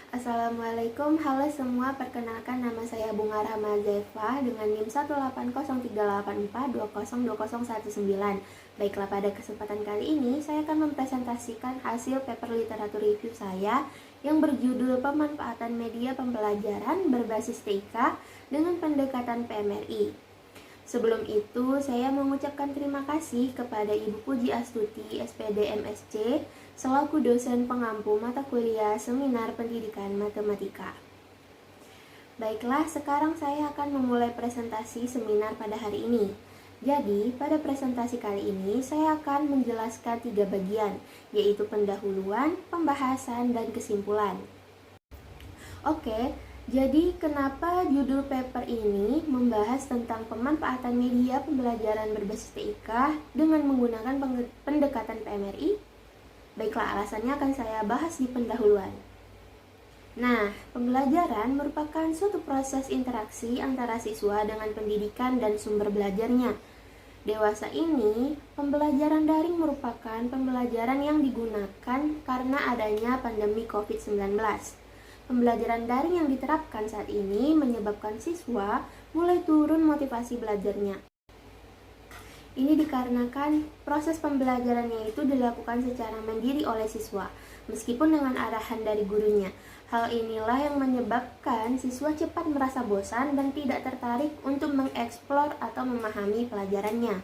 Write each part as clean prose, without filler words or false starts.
Assalamualaikum, halo semua, perkenalkan nama saya Bunga Rahma Zeva dengan NIM 1803842020119. Baiklah, pada kesempatan kali ini saya akan mempresentasikan hasil paper literatur review saya yang berjudul Pemanfaatan Media Pembelajaran Berbasis TIK dengan Pendekatan PMRI. Sebelum itu, saya mengucapkan terima kasih kepada Ibu Puji Astuti, SPD MSc, selaku dosen pengampu mata kuliah Seminar Pendidikan Matematika. Baiklah, sekarang saya akan memulai presentasi seminar pada hari ini. Jadi, pada presentasi kali ini, saya akan menjelaskan 3 bagian, yaitu pendahuluan, pembahasan, dan kesimpulan. Oke, jadi kenapa judul paper ini membahas tentang pemanfaatan media pembelajaran berbasis TIK dengan menggunakan pendekatan PMRI? Baiklah, alasannya akan saya bahas di pendahuluan. Nah, pembelajaran merupakan suatu proses interaksi antara siswa dengan pendidikan dan sumber belajarnya. Dewasa ini, pembelajaran daring merupakan pembelajaran yang digunakan karena adanya pandemi COVID-19. Pembelajaran daring yang diterapkan saat ini menyebabkan siswa mulai turun motivasi belajarnya. Ini dikarenakan proses pembelajarannya itu dilakukan secara mandiri oleh siswa, meskipun dengan arahan dari gurunya. Hal inilah yang menyebabkan siswa cepat merasa bosan dan tidak tertarik untuk mengeksplor atau memahami pelajarannya.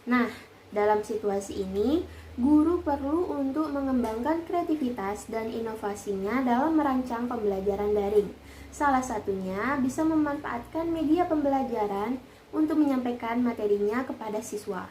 Nah, dalam situasi ini, guru perlu untuk mengembangkan kreativitas dan inovasinya dalam merancang pembelajaran daring. Salah satunya bisa memanfaatkan media pembelajaran untuk menyampaikan materinya kepada siswa.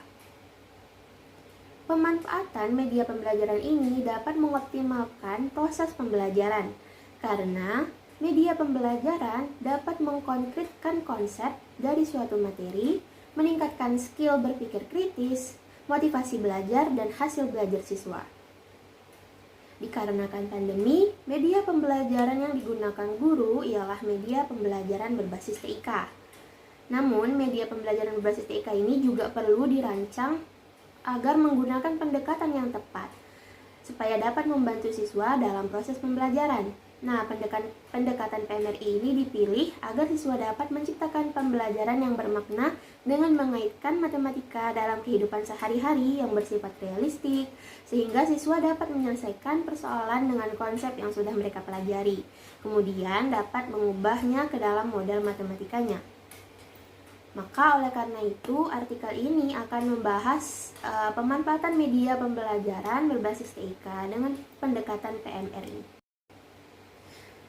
Pemanfaatan media pembelajaran ini dapat mengoptimalkan proses pembelajaran, karena media pembelajaran dapat mengkonkretkan konsep dari suatu materi, meningkatkan skill berpikir kritis, motivasi belajar, dan hasil belajar siswa. Dikarenakan pandemi, media pembelajaran yang digunakan guru ialah media pembelajaran berbasis TIK. Namun, media pembelajaran berbasis TIK ini juga perlu dirancang agar menggunakan pendekatan yang tepat, supaya dapat membantu siswa dalam proses pembelajaran. Nah, pendekatan PMRI ini dipilih agar siswa dapat menciptakan pembelajaran yang bermakna dengan mengaitkan matematika dalam kehidupan sehari-hari yang bersifat realistik, sehingga siswa dapat menyelesaikan persoalan dengan konsep yang sudah mereka pelajari, kemudian dapat mengubahnya ke dalam model matematikanya. Maka oleh karena itu, artikel ini akan membahas pemanfaatan media pembelajaran berbasis TIK dengan pendekatan PMRI.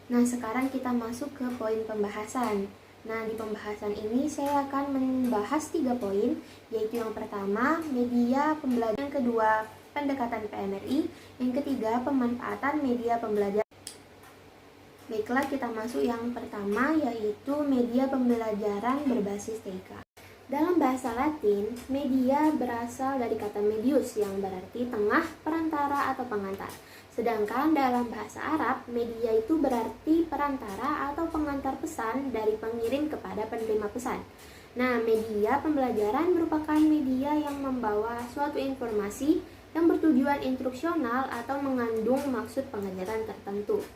Nah, sekarang kita masuk ke poin pembahasan. Nah, di pembahasan ini saya akan membahas 3 poin, yaitu yang pertama, media pembelajaran, yang kedua, pendekatan PMRI, yang ketiga, pemanfaatan media pembelajaran. Baiklah, kita masuk yang pertama, yaitu media pembelajaran berbasis TIK. Dalam bahasa Latin, media berasal dari kata medius yang berarti tengah, perantara, atau pengantar. Sedangkan dalam bahasa Arab, media itu berarti perantara atau pengantar pesan dari pengirim kepada penerima pesan. Nah, media pembelajaran merupakan media yang membawa suatu informasi yang bertujuan instruksional atau mengandung maksud pengajaran tertentu.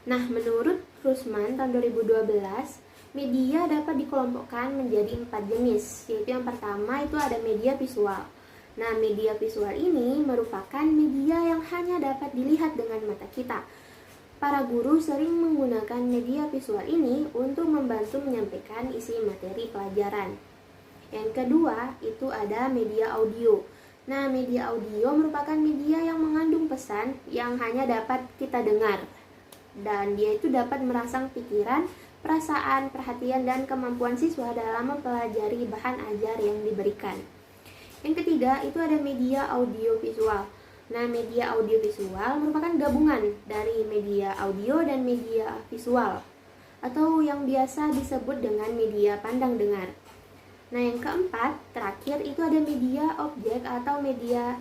Nah, menurut Krusman tahun 2012, media dapat dikelompokkan menjadi 4 jenis, yaitu yang pertama itu ada media visual. Nah, media visual ini merupakan media yang hanya dapat dilihat dengan mata kita. Para guru sering menggunakan media visual ini untuk membantu menyampaikan isi materi pelajaran. Yang kedua, itu ada media audio. Nah, media audio merupakan media yang mengandung pesan yang hanya dapat kita dengar, dan dia itu dapat merangsang pikiran, perasaan, perhatian, dan kemampuan siswa dalam mempelajari bahan ajar yang diberikan. Yang ketiga, itu ada media audiovisual. Nah, media audiovisual merupakan gabungan dari media audio dan media visual, atau yang biasa disebut dengan media pandang dengar. Nah, yang keempat, terakhir, itu ada media objek atau media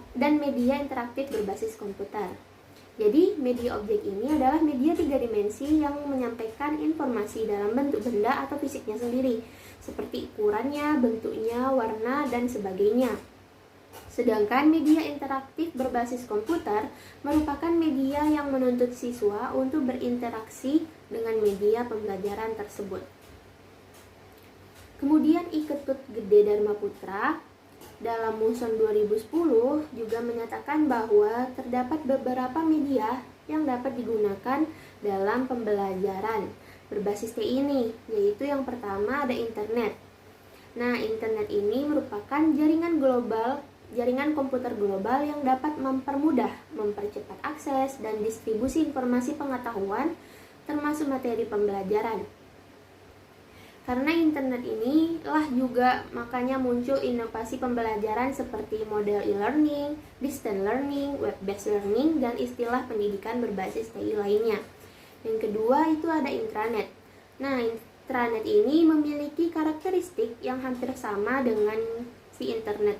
interaktif berbasis komputer. Jadi, media objek ini adalah media 3 dimensi yang menyampaikan informasi dalam bentuk benda atau fisiknya sendiri, seperti ukurannya, bentuknya, warna, dan sebagainya. Sedangkan media interaktif berbasis komputer merupakan media yang menuntut siswa untuk berinteraksi dengan media pembelajaran tersebut. Kemudian Iketut Gede Dharma Putra dalam Muson 2010 juga menyatakan bahwa terdapat beberapa media yang dapat digunakan dalam pembelajaran berbasis TI ini, yaitu yang pertama ada internet. Nah, internet ini merupakan jaringan komputer global yang dapat mempermudah, mempercepat akses dan distribusi informasi pengetahuan termasuk materi pembelajaran. Karena internet inilah juga makanya muncul inovasi pembelajaran seperti model e-learning, distance learning, web-based learning, dan istilah pendidikan berbasis TI lainnya. Yang kedua itu ada intranet. Nah, intranet ini memiliki karakteristik yang hampir sama dengan si internet.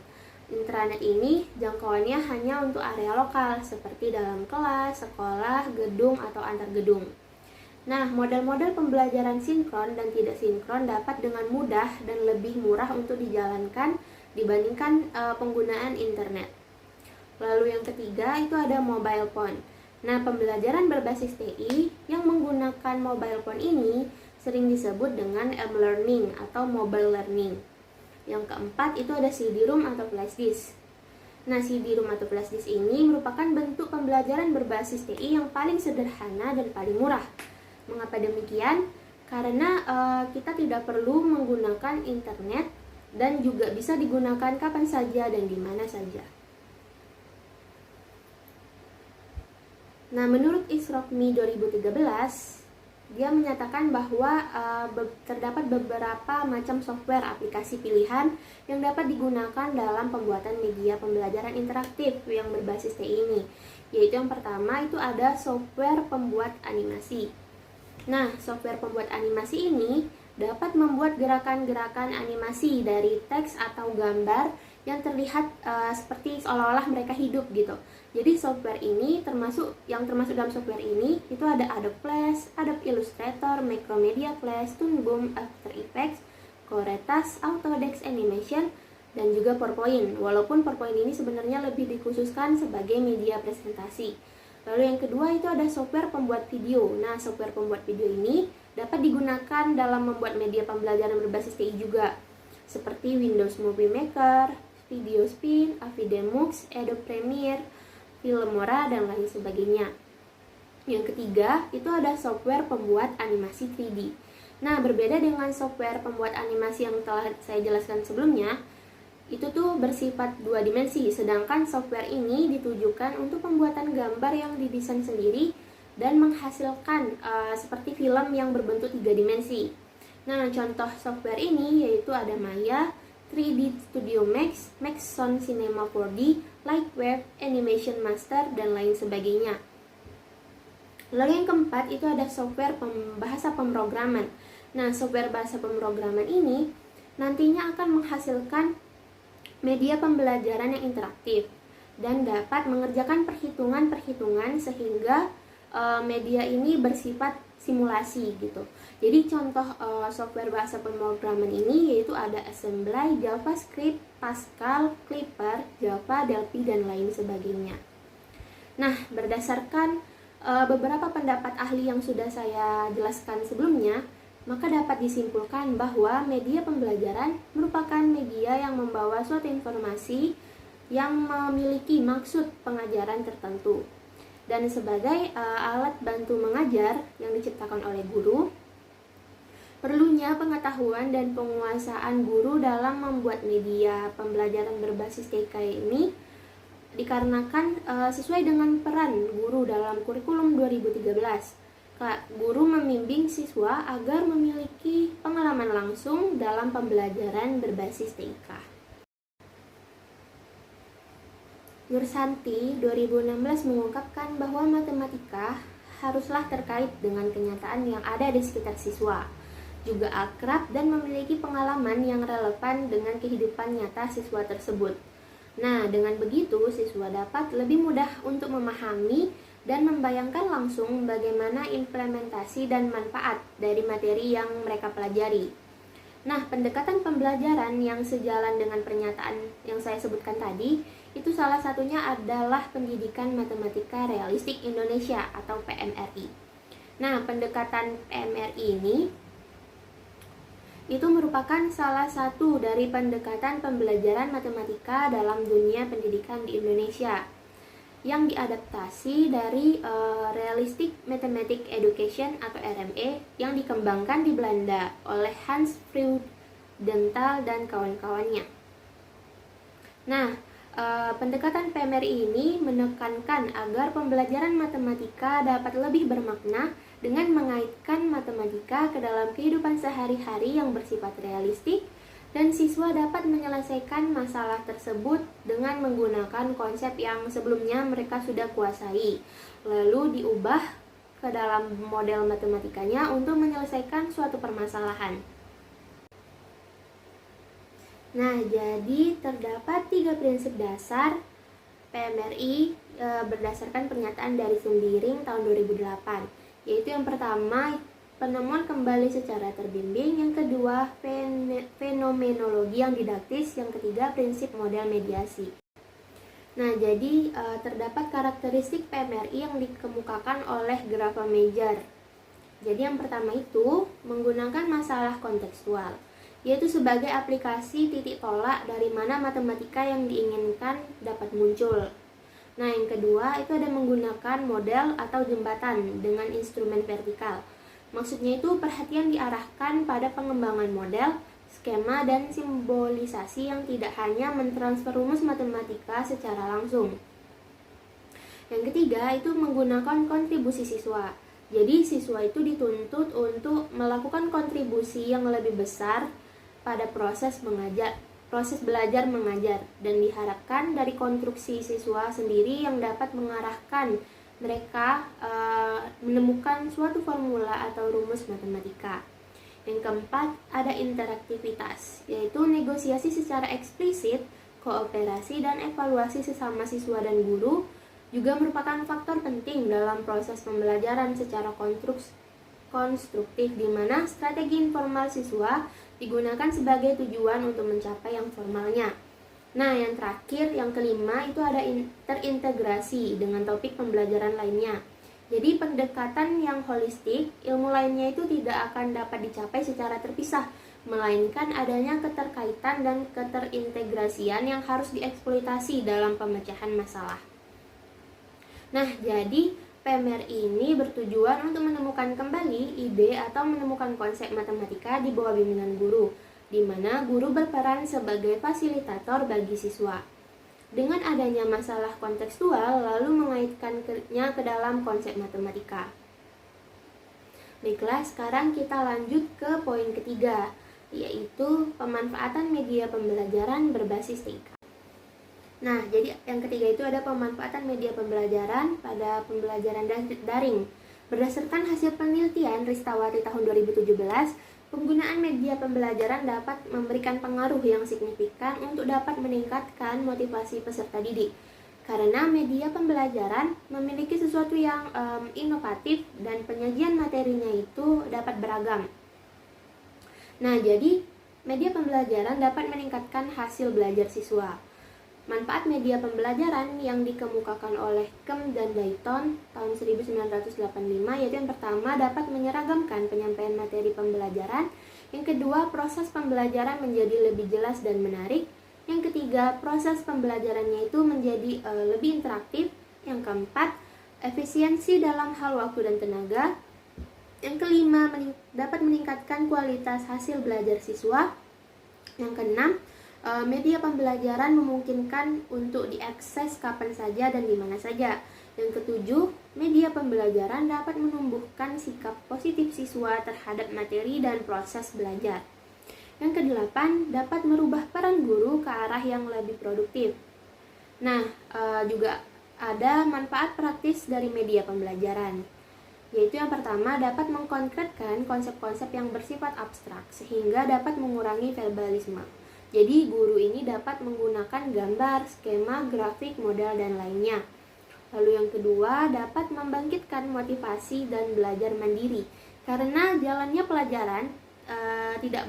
Intranet ini jangkauannya hanya untuk area lokal seperti dalam kelas, sekolah, gedung, atau antar gedung. Nah, model-model pembelajaran sinkron dan tidak sinkron dapat dengan mudah dan lebih murah untuk dijalankan dibandingkan penggunaan internet. Lalu yang ketiga itu ada mobile phone. Nah, pembelajaran berbasis TI yang menggunakan mobile phone ini sering disebut dengan m-learning atau mobile learning. Yang keempat itu ada CD-ROM atau flash disk. Nah, CD-ROM atau flash disk ini merupakan bentuk pembelajaran berbasis TI yang paling sederhana dan paling murah. Mengapa demikian? Karena kita tidak perlu menggunakan internet dan juga bisa digunakan kapan saja dan di mana saja. Nah, menurut Isrokmi 2013, dia menyatakan bahwa terdapat beberapa macam software aplikasi pilihan yang dapat digunakan dalam pembuatan media pembelajaran interaktif yang berbasis TI ini. Yaitu yang pertama itu ada software pembuat animasi. Nah, software pembuat animasi ini dapat membuat gerakan-gerakan animasi dari teks atau gambar yang terlihat seperti seolah-olah mereka hidup gitu. Jadi software ini termasuk dalam software ini itu ada Adobe Flash, Adobe Illustrator, Macromedia Flash, Toon Boom, After Effects, Coretas, Autodesk Animation, dan juga PowerPoint. Walaupun PowerPoint ini sebenarnya lebih dikhususkan sebagai media presentasi. Lalu yang kedua itu ada software pembuat video. Nah, software pembuat video ini dapat digunakan dalam membuat media pembelajaran berbasis TI juga, seperti Windows Movie Maker, Video Spin, Avid Demux, Adobe Premiere, Filmora, dan lain sebagainya. Yang ketiga itu ada software pembuat animasi 3D. Nah, berbeda dengan software pembuat animasi yang telah saya jelaskan sebelumnya, itu tuh bersifat 2 dimensi, sedangkan software ini ditujukan untuk pembuatan gambar yang didesain sendiri dan menghasilkan seperti film yang berbentuk 3 dimensi. Nah, contoh software ini yaitu ada Maya, 3D Studio Max, Maxon Cinema 4D, Lightwave, Animation Master, dan lain sebagainya. Lalu yang keempat itu ada software bahasa pemrograman. Nah, software bahasa pemrograman ini nantinya akan menghasilkan media pembelajaran yang interaktif dan dapat mengerjakan perhitungan-perhitungan sehingga media ini bersifat simulasi gitu. Jadi contoh software bahasa pemrograman ini yaitu ada Assembly, JavaScript, Pascal, Clipper, Java, Delphi, dan lain sebagainya. Nah, berdasarkan beberapa pendapat ahli yang sudah saya jelaskan sebelumnya, maka dapat disimpulkan bahwa media pembelajaran merupakan media yang membawa suatu informasi yang memiliki maksud pengajaran tertentu. Dan sebagai alat bantu mengajar yang diciptakan oleh guru, perlunya pengetahuan dan penguasaan guru dalam membuat media pembelajaran berbasis TK ini dikarenakan sesuai dengan peran guru dalam kurikulum 2013. Guru membimbing siswa agar memiliki pengalaman langsung dalam pembelajaran berbasis TIK. Nursanti 2016 mengungkapkan bahwa matematika haruslah terkait dengan kenyataan yang ada di sekitar siswa, juga akrab dan memiliki pengalaman yang relevan dengan kehidupan nyata siswa tersebut. Nah, dengan begitu siswa dapat lebih mudah untuk memahami dan membayangkan langsung bagaimana implementasi dan manfaat dari materi yang mereka pelajari. Nah, pendekatan pembelajaran yang sejalan dengan pernyataan yang saya sebutkan tadi, itu salah satunya adalah Pendidikan Matematika Realistik Indonesia atau PMRI. Nah, pendekatan PMRI ini itu merupakan salah satu dari pendekatan pembelajaran matematika dalam dunia pendidikan di Indonesia yang diadaptasi dari Realistic Mathematics Education atau RME yang dikembangkan di Belanda oleh Hans Freudenthal dan kawan-kawannya. Nah, pendekatan PMRI ini menekankan agar pembelajaran matematika dapat lebih bermakna dengan mengaitkan matematika ke dalam kehidupan sehari-hari yang bersifat realistik, dan siswa dapat menyelesaikan masalah tersebut dengan menggunakan konsep yang sebelumnya mereka sudah kuasai, lalu diubah ke dalam model matematikanya untuk menyelesaikan suatu permasalahan. Nah, jadi terdapat 3 prinsip dasar PMRI berdasarkan pernyataan dari Sembiring tahun 2008, yaitu yang pertama, penemuan kembali secara terbimbing, yang kedua, fenomenologi yang didaktis, yang ketiga, prinsip model mediasi. Nah, jadi terdapat karakteristik PMRI yang dikemukakan oleh Graham Major. Jadi yang pertama itu menggunakan masalah kontekstual, yaitu sebagai aplikasi titik tolak dari mana matematika yang diinginkan dapat muncul. Nah, yang kedua itu ada menggunakan model atau jembatan dengan instrumen vertikal. Maksudnya itu perhatian diarahkan pada pengembangan model, skema, dan simbolisasi yang tidak hanya mentransfer rumus matematika secara langsung. Yang ketiga itu menggunakan kontribusi siswa. Jadi siswa itu dituntut untuk melakukan kontribusi yang lebih besar pada proses belajar mengajar, dan diharapkan dari konstruksi siswa sendiri yang dapat mengarahkan mereka menemukan suatu formula atau rumus matematika. Yang keempat, ada interaktivitas, yaitu negosiasi secara eksplisit, kooperasi dan evaluasi sesama siswa dan guru juga merupakan faktor penting dalam proses pembelajaran secara konstruktif, di mana strategi informal siswa digunakan sebagai tujuan untuk mencapai yang formalnya. Nah, yang terakhir, yang kelima, itu ada terintegrasi dengan topik pembelajaran lainnya. Jadi pendekatan yang holistik, ilmu lainnya itu tidak akan dapat dicapai secara terpisah, melainkan adanya keterkaitan dan keterintegrasian yang harus dieksploitasi dalam pemecahan masalah. Nah, jadi PMRI ini bertujuan untuk menemukan kembali ide atau menemukan konsep matematika di bawah bimbingan guru, di mana guru berperan sebagai fasilitator bagi siswa. Dengan adanya masalah kontekstual, lalu mengaitkannya ke dalam konsep matematika. Baiklah, sekarang kita lanjut ke poin ketiga, yaitu pemanfaatan media pembelajaran berbasis TIK. Nah, jadi yang ketiga itu ada pemanfaatan media pembelajaran pada pembelajaran daring. Berdasarkan hasil penelitian Ristawati tahun 2017, penggunaan media pembelajaran dapat memberikan pengaruh yang signifikan untuk dapat meningkatkan motivasi peserta didik. Karena media pembelajaran memiliki sesuatu yang inovatif dan penyajian materinya itu dapat beragam. Nah, jadi media pembelajaran dapat meningkatkan hasil belajar siswa. Manfaat media pembelajaran yang dikemukakan oleh Kem dan Dayton tahun 1985, yaitu yang pertama, dapat menyeragamkan penyampaian materi pembelajaran. Yang kedua, proses pembelajaran menjadi lebih jelas dan menarik. Yang ketiga, proses pembelajarannya itu menjadi lebih interaktif. Yang keempat, efisiensi dalam hal waktu dan tenaga. Yang kelima, dapat meningkatkan kualitas hasil belajar siswa. Yang keenam, media pembelajaran memungkinkan untuk diakses kapan saja dan di mana saja. Yang ketujuh, media pembelajaran dapat menumbuhkan sikap positif siswa terhadap materi dan proses belajar. Yang kedelapan, dapat merubah peran guru ke arah yang lebih produktif. Nah, juga ada manfaat praktis dari media pembelajaran, yaitu yang pertama, dapat mengkonkretkan konsep-konsep yang bersifat abstrak sehingga dapat mengurangi verbalisme. Jadi guru ini dapat menggunakan gambar, skema, grafik, model, dan lainnya. Lalu yang kedua, dapat membangkitkan motivasi dan belajar mandiri. Karena jalannya pelajaran tidak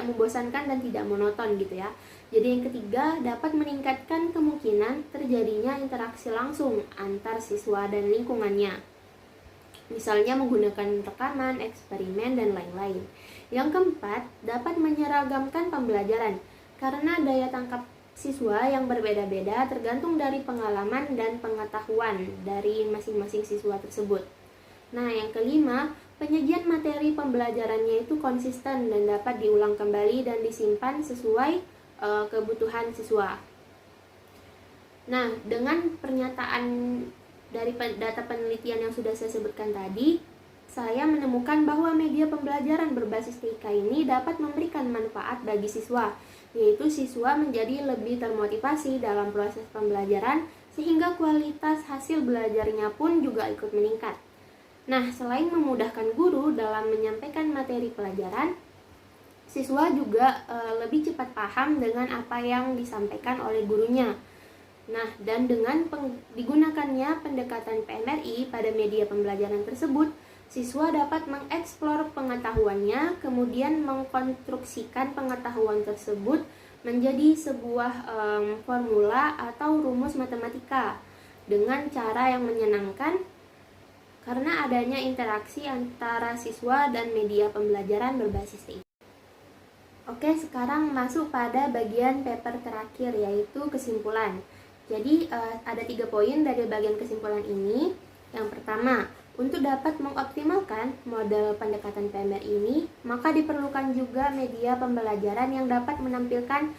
membosankan dan tidak monoton gitu ya. Jadi yang ketiga, dapat meningkatkan kemungkinan terjadinya interaksi langsung antar siswa dan lingkungannya. Misalnya menggunakan rekaman, eksperimen, dan lain-lain. Yang keempat, dapat menyeragamkan pembelajaran karena daya tangkap siswa yang berbeda-beda tergantung dari pengalaman dan pengetahuan dari masing-masing siswa tersebut. Nah, yang kelima, penyajian materi pembelajarannya itu konsisten dan dapat diulang kembali dan disimpan sesuai kebutuhan siswa. Nah, dengan pernyataan dari data penelitian yang sudah saya sebutkan tadi, saya menemukan bahwa media pembelajaran berbasis TIK ini dapat memberikan manfaat bagi siswa, yaitu siswa menjadi lebih termotivasi dalam proses pembelajaran sehingga kualitas hasil belajarnya pun juga ikut meningkat. Nah, selain memudahkan guru dalam menyampaikan materi pelajaran, siswa juga lebih cepat paham dengan apa yang disampaikan oleh gurunya. Nah, dan dengan digunakannya pendekatan PMRI pada media pembelajaran tersebut, siswa dapat mengeksplor pengetahuannya, kemudian mengkonstruksikan pengetahuan tersebut menjadi sebuah formula atau rumus matematika dengan cara yang menyenangkan karena adanya interaksi antara siswa dan media pembelajaran berbasis TIK. Oke, sekarang masuk pada bagian paper terakhir, yaitu kesimpulan. Jadi ada 3 poin dari bagian kesimpulan ini. Yang pertama, untuk dapat mengoptimalkan model pendekatan PMR ini, maka diperlukan juga media pembelajaran yang dapat menampilkan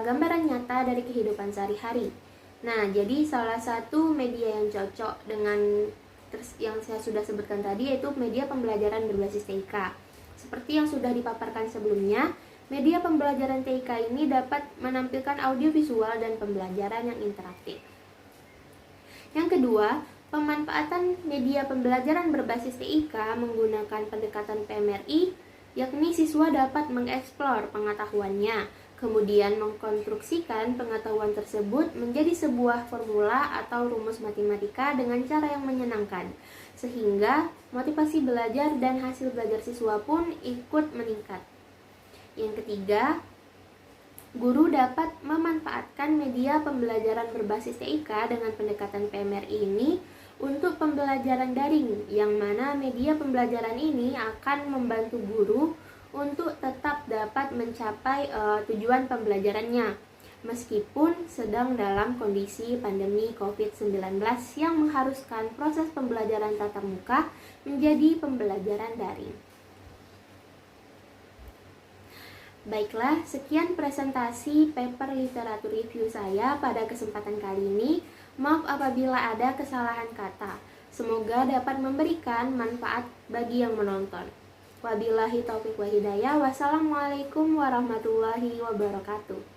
gambaran nyata dari kehidupan sehari-hari. Nah, jadi salah satu media yang cocok dengan yang saya sudah sebutkan tadi yaitu media pembelajaran berbasis TIK. Seperti yang sudah dipaparkan sebelumnya, media pembelajaran TIK ini dapat menampilkan audiovisual dan pembelajaran yang interaktif. Yang kedua, pemanfaatan media pembelajaran berbasis TIK menggunakan pendekatan PMRI, yakni siswa dapat mengeksplor pengetahuannya, kemudian mengkonstruksikan pengetahuan tersebut menjadi sebuah formula atau rumus matematika dengan cara yang menyenangkan, sehingga motivasi belajar dan hasil belajar siswa pun ikut meningkat. Yang ketiga, guru dapat memanfaatkan media pembelajaran berbasis TIK dengan pendekatan PMRI ini untuk pembelajaran daring, yang mana media pembelajaran ini akan membantu guru untuk tetap dapat mencapai tujuan pembelajarannya, meskipun sedang dalam kondisi pandemi COVID-19 yang mengharuskan proses pembelajaran tatap muka menjadi pembelajaran daring. Baiklah, sekian presentasi paper literatur review saya pada kesempatan kali ini. Maaf apabila ada kesalahan kata. Semoga dapat memberikan manfaat bagi yang menonton. Wabillahi taufiq wa hidayah. Wassalamualaikum warahmatullahi wabarakatuh.